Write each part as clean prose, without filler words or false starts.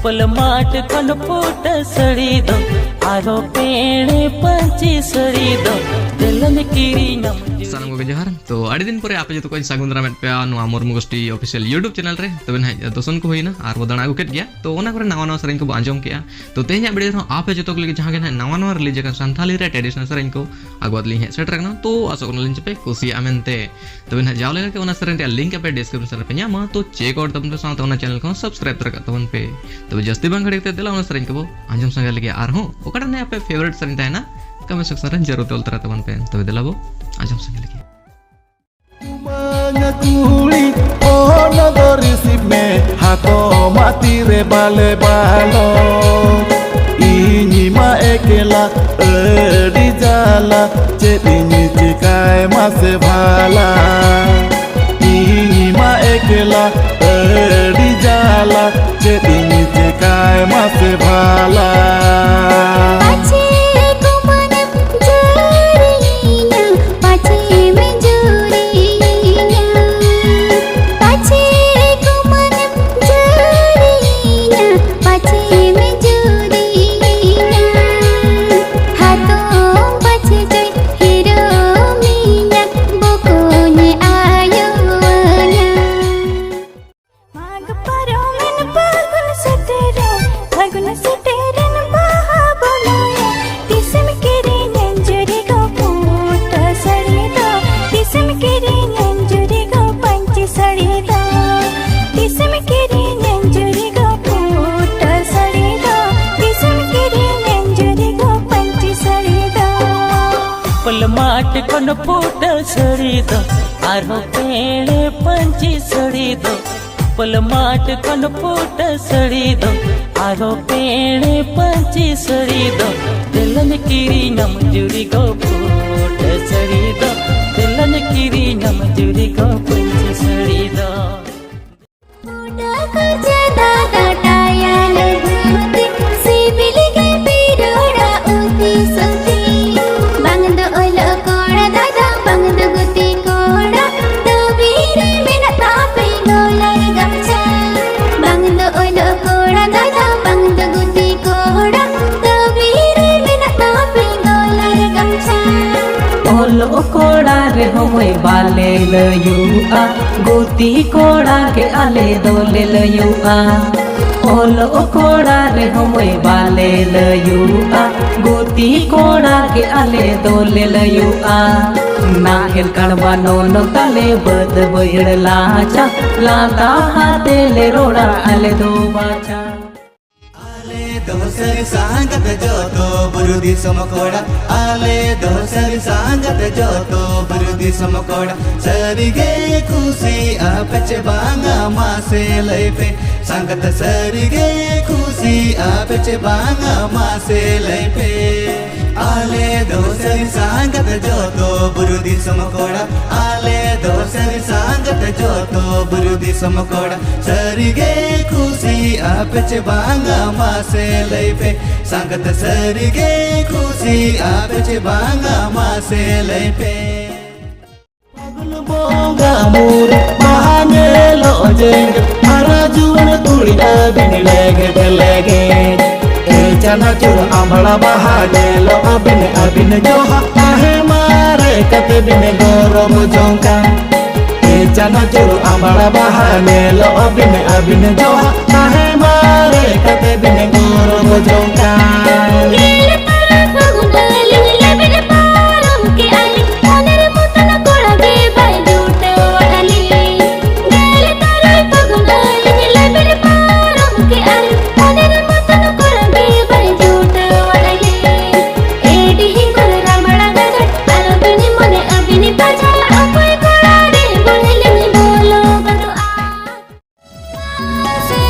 पलमाट कन पोट सड़ी दो आरो पेड़े पंची सड़ी दो दिलन किरी नम सानम को जोहार तो आड़ी दिन पर आप जो सागुन दाराम पे मुर्मू गोष्ठी ऑफिशियल यूट्यूब चैनल रे तबे ना दोसन को होइना और वदना आगु केट गया तो ओना करे नवा नवा सरें को आंजम किया तो तेज वीडियो आप जो लगे जहां के नवा नवा रिलीज का संथाली रे ट्रेडिशनल सरें को आगुदली हे सेट रखना तो आसो को लिंक पे कुसी अमेंते तबे ना जाव लगे ओना सरें रे लिंक पे डिस्क्रिप्शन पे न्यामा तो चेक आउट तबन साथ ओना चैनल को सब्सक्राइब कर तबन पे तो जस्ती बांग घड़ी देला ओना सरें को आंजम संगे लगे आर हो ओकड़ा ने आपे फेवरेट सरें ताना कमेंट सेक्शन रे जरूर तोल तरह तबन पे तबे देला वो आंजम संगे लगे kulit ono dorisip me hako mati re bale balo ini ma ekela di jala cetini cikai mase bhala ini ma ekela di jala cetini cikai mase bhala पलमाट कन पोट सड़ी दो आरो पेड़े पंची सड़ी दो पलमाट कन पोट सड़ी दो आरो पेड़े पंची सड़ी दो दिलन किरी नम जुड़ी गो पोट सड़ी दो दिलन किरी नम जुड़ी गो पंची सड़ी दो कोड़ा रे होए बाले लयुआ गोती कोड़ा के आले दोले लयुआ ओलो कोड़ा रे होए बाले लयुआ गोती कोड़ा के आले दोले लयुआ नाहेल कणवा नोनो तले बद बइड़ लाचा लाता हाथे ले रोड़ा आले दो बाचा दोसर सांगत जो तो बुरुदी समकोड़ा आले दोसर सांगत जो तो बुरुदी समकोड़ा सरिगे खुशी आपच बांगा मासे लैपे सांगत सरिगे खुशी आपच बांगा मासे लैपे आले दोसर सांगत जो तो बुरुदी समकोड़ा आले दोसर सांगत जो तो बुरुदी समकोड़ा सरिगे खुशी आपच बांगा मासे लैपे सांगत सरिगे खुशी आपच बांगा मासे लैपे बोंगा मूर महाने लोजेंग arajuan tuli abin lege Chana chur ambala bahane lo abin joha ahe mare kate bine gorob jongka Chana chur ambala bahane lo abin joha ahe mare kate bine gorob jongka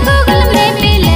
Google me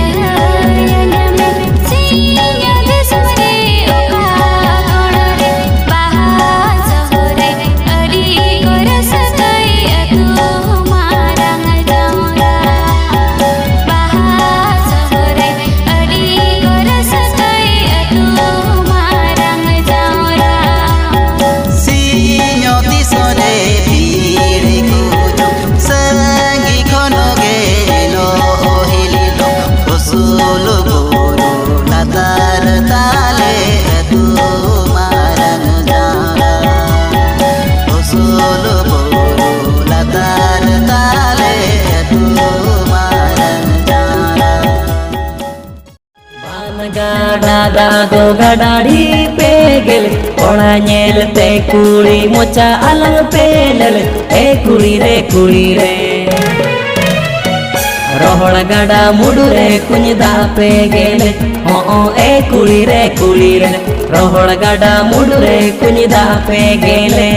गाड़ा दागो गडाड़ी पे गेल कोड़ा नेलते कुड़ी mocha अलग पेलल ए कुड़ी रे रोहड़ गड़ा मुडुरे कुंजदा पे गेल ओ ए कुड़ी रे रोहड़ गड़ा मुडुरे कुंजदा पे गेले।